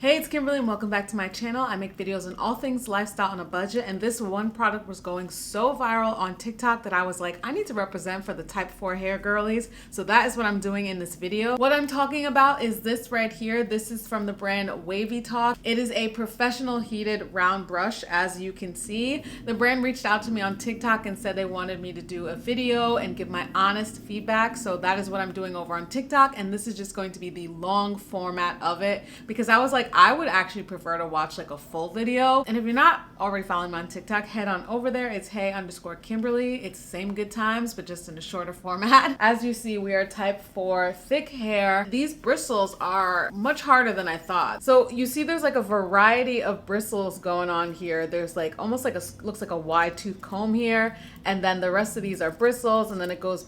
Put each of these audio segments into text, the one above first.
Hey, it's Kimberlee and welcome back to my channel. I make videos on all things lifestyle on a budget, and this one product was going so viral on TikTok that I was like, I need to represent for the type 4 hair girlies. So that is what I'm doing in this video. What I'm talking about is this right here. This is from the brand Wavytalk. It is a professional heated round brush, as you can see. The brand reached out to me on TikTok and said they wanted me to do a video and give my honest feedback. So that is what I'm doing over on TikTok, and this is just going to be the long format of it because I was like, I would actually prefer to watch like a full video. And if you're not already following me on TikTok, head on over there. It's hey_Kimberlee. It's the same good times, but just in a shorter format. As you see, we are type 4, thick hair. These bristles are much harder than I thought. So you see there's like a variety of bristles going on here. There's like almost like looks like a wide tooth comb here. And then the rest of these are bristles, and then it goes,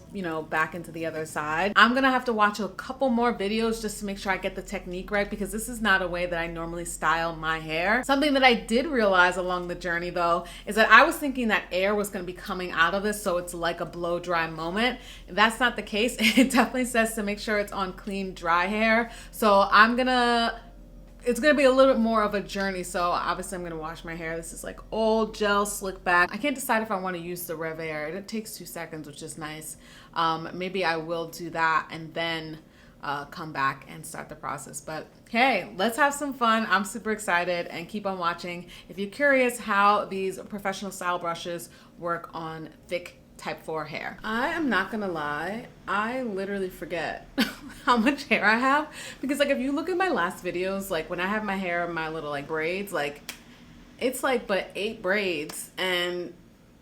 back into the other side. I'm gonna have to watch a couple more videos just to make sure I get the technique right, because this is not a way that I normally style my hair. Something that I did realize along the journey though is that I was thinking that air was gonna be coming out of this, so it's like a blow dry moment. That's not the case. It definitely says to make sure it's on clean, dry hair. So it's gonna be a little bit more of a journey. So obviously I'm gonna wash my hair. This is like old gel slick back. I can't decide if I want to use the Rev Air. It takes 2 seconds, which is nice. Maybe I will do that and then come back and start the process. But hey, let's have some fun. I'm super excited, and keep on watching if you're curious how these professional style brushes work on thick type 4 hair. I am not gonna lie, I literally forget how much hair I have, because like if you look at my last videos, like when I have my hair in my little like braids, like it's like but 8 braids, and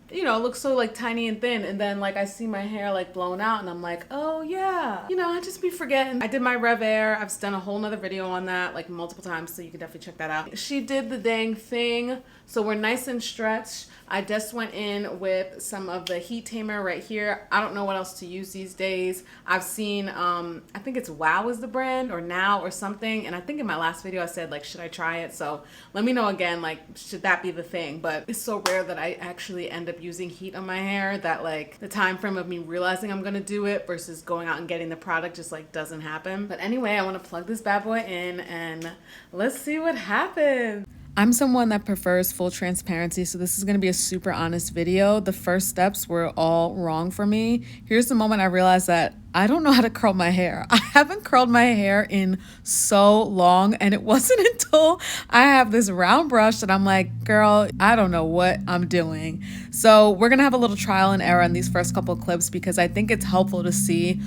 it looks so like tiny and thin, and then like I see my hair like blown out and I'm like, oh yeah, I just be forgetting. I did my Rev Air. I've done a whole nother video on that like multiple times, so you can definitely check that out. She did the dang thing, so we're nice and stretched. I just went in with some of the heat tamer right here. I don't know what else to use these days. I've seen I think it's Wow is the brand, or Now or something, and I think in my last video I said like, should I try it? So let me know again, like should that be the thing? But it's so rare that I actually end up using heat on my hair that like the time frame of me realizing I'm gonna do it versus going out and getting the product just like doesn't happen. But anyway, I want to plug this bad boy in and let's see what happens. I'm someone that prefers full transparency, so this is going to be a super honest video. The first steps were all wrong for me. Here's the moment I realized that I don't know how to curl my hair. I haven't curled my hair in so long, and it wasn't until I have this round brush that I'm like, girl, I don't know what I'm doing. So we're going to have a little trial and error in these first couple of clips, because I think it's helpful to see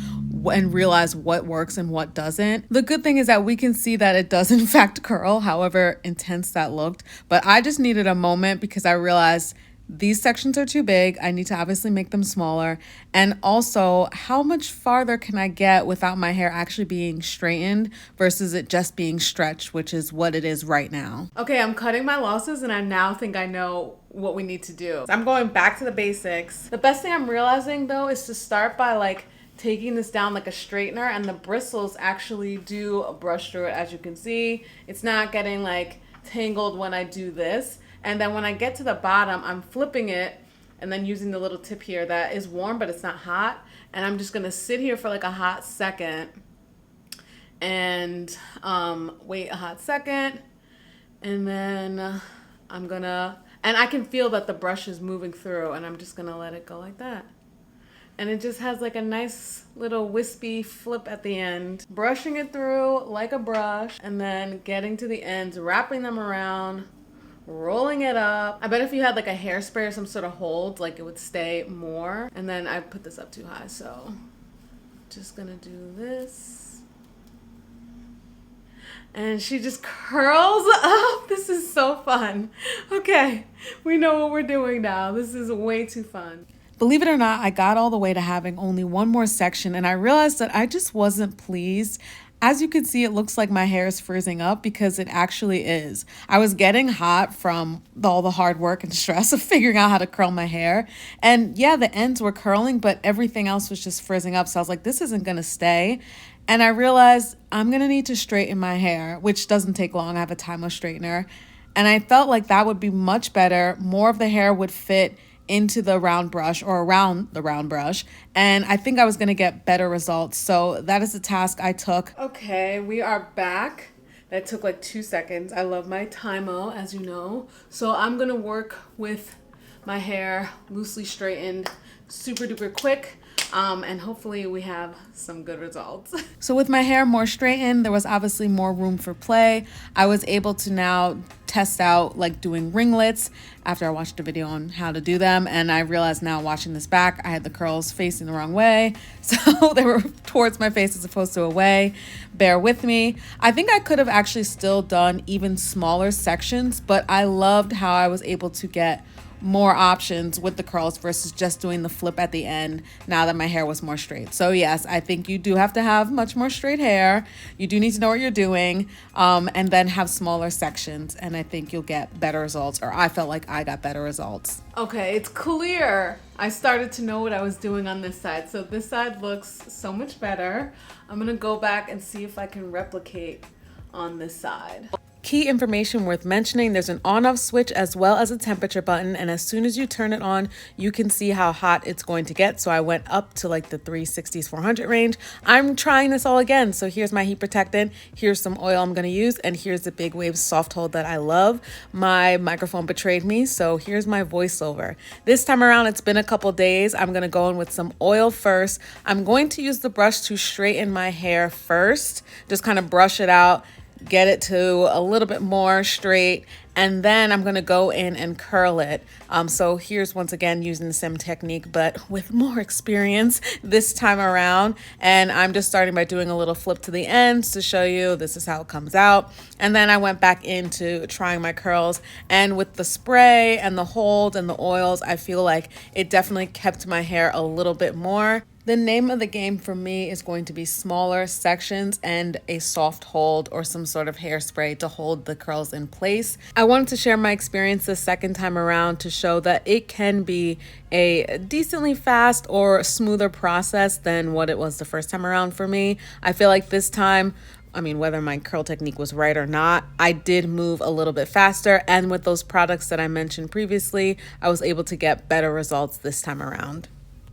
and realize what works and what doesn't. The good thing is that we can see that it does in fact curl, however intense that looked. But I just needed a moment because I realized these sections are too big. I need to obviously make them smaller. And also, how much farther can I get without my hair actually being straightened versus it just being stretched, which is what it is right now. Okay, I'm cutting my losses, and I now think I know what we need to do. I'm going back to the basics. The best thing I'm realizing though is to start by like taking this down like a straightener, and the bristles actually do brush through it. As you can see, it's not getting like tangled when I do this. And then when I get to the bottom, I'm flipping it and then using the little tip here that is warm but it's not hot, and I'm just gonna sit here for like a hot second and wait a hot second, and then and I can feel that the brush is moving through, and I'm just gonna let it go like that. And it just has like a nice little wispy flip at the end. Brushing it through like a brush, and then getting to the ends, wrapping them around, rolling it up. I bet if you had like a hairspray or some sort of hold, like it would stay more. And then I put this up too high, so just gonna do this. And she just curls up. This is so fun. Okay, we know what we're doing now. This is way too fun. Believe it or not, I got all the way to having only one more section, and I realized that I just wasn't pleased. As you can see, it looks like my hair is freezing up, because it actually is. I was getting hot from all the hard work and stress of figuring out how to curl my hair. And yeah, the ends were curling, but everything else was just frizzing up. So I was like, this isn't going to stay. And I realized I'm going to need to straighten my hair, which doesn't take long. I have a timeless straightener. And I felt like that would be much better. More of the hair would fit into the round brush, or around the round brush, and I think I was going to get better results. So that is the task I took. Okay, we are back. It took like 2 seconds. I love my Time-O, as you know. So I'm gonna work with my hair loosely straightened, super duper quick. And hopefully we have some good results. So with my hair more straightened, there was obviously more room for play. I was able to now test out like doing ringlets after I watched a video on how to do them. And I realized now watching this back, I had the curls facing the wrong way. So they were towards my face as opposed to away. Bear with me. I think I could have actually still done even smaller sections, but I loved how I was able to get more options with the curls versus just doing the flip at the end now that my hair was more straight. So yes, I think you do have to have much more straight hair. You do need to know what you're doing, and then have smaller sections, and I think you'll get better results, or I felt like I got better results. Okay, it's clear. I started to know what I was doing on this side. So this side looks so much better. I'm gonna go back and see if I can replicate on this side. Key information worth mentioning, there's an on-off switch as well as a temperature button, and as soon as you turn it on, you can see how hot it's going to get. So I went up to like the 360s, 400 range. I'm trying this all again. So here's my heat protectant, here's some oil I'm gonna use, and here's the Big Waves soft hold that I love. My microphone betrayed me, so here's my voiceover. This time around, it's been a couple days. I'm gonna go in with some oil first. I'm going to use the brush to straighten my hair first, just kind of brush it out, get it to a little bit more straight, and then I'm gonna go in and curl it. So here's once again using the same technique, but with more experience this time around. And I'm just starting by doing a little flip to the ends to show you this is how it comes out. And then I went back into trying my curls, and with the spray and the hold and the oils, I feel like it definitely kept my hair a little bit more. The name of the game for me is going to be smaller sections and a soft hold or some sort of hairspray to hold the curls in place. I wanted to share my experience the second time around to show that it can be a decently fast or smoother process than what it was the first time around for me. I feel like this time, I mean, whether my curl technique was right or not, I did move a little bit faster. And with those products that I mentioned previously, I was able to get better results this time around.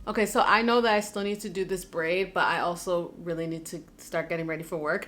Okay, so I know that I still need to do this braid, but I also really need to start getting ready for work.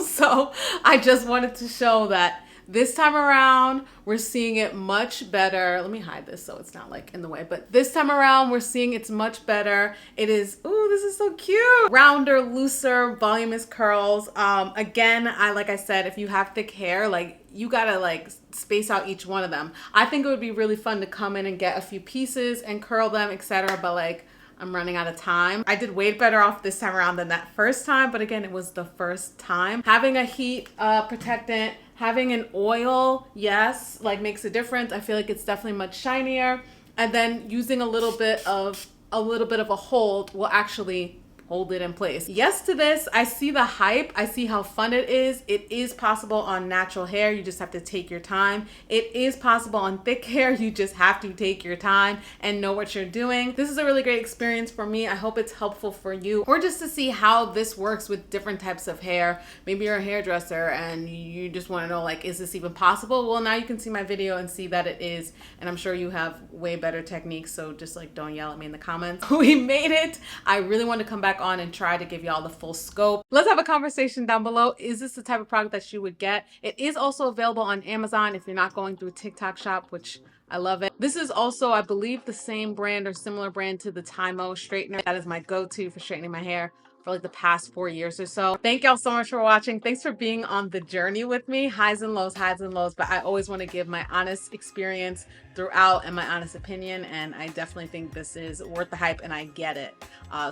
So I just wanted to show that this time around, we're seeing it much better. Let me hide this so it's not like in the way, but this time around, we're seeing it's much better. It is, ooh, this is so cute. Rounder, looser, voluminous curls. Again, like I said, if you have thick hair, like you gotta like space out each one of them. I think it would be really fun to come in and get a few pieces and curl them, etc. But like, I'm running out of time. I did way better off this time around than that first time, but again, it was the first time. Having a heat protectant, having an oil, yes, like makes a difference. I feel like it's definitely much shinier. And then using a little bit of a hold will actually hold it in place. Yes to this. I see the hype. I see how fun it is. It is possible on natural hair. You just have to take your time. It is possible on thick hair. You just have to take your time and know what you're doing. This is a really great experience for me. I hope it's helpful for you, or just to see how this works with different types of hair. Maybe you're a hairdresser and you just want to know, like, is this even possible? Well, now you can see my video and see that it is, and I'm sure you have way better techniques, so just like don't yell at me in the comments. We made it. I really want to come back on and try to give y'all the full scope. Let's have a conversation down below. Is this the type of product that you would get? It is also available on Amazon if you're not going through TikTok shop, which I love it. This is also, I believe, the same brand or similar brand to the Time-O straightener. That is my go-to for straightening my hair for like the past 4 years or so. Thank y'all so much for watching. Thanks for being on the journey with me. Highs and lows, but I always want to give my honest experience throughout and my honest opinion, and I definitely think this is worth the hype and I get it.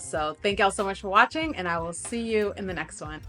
So thank y'all so much for watching, and I will see you in the next one.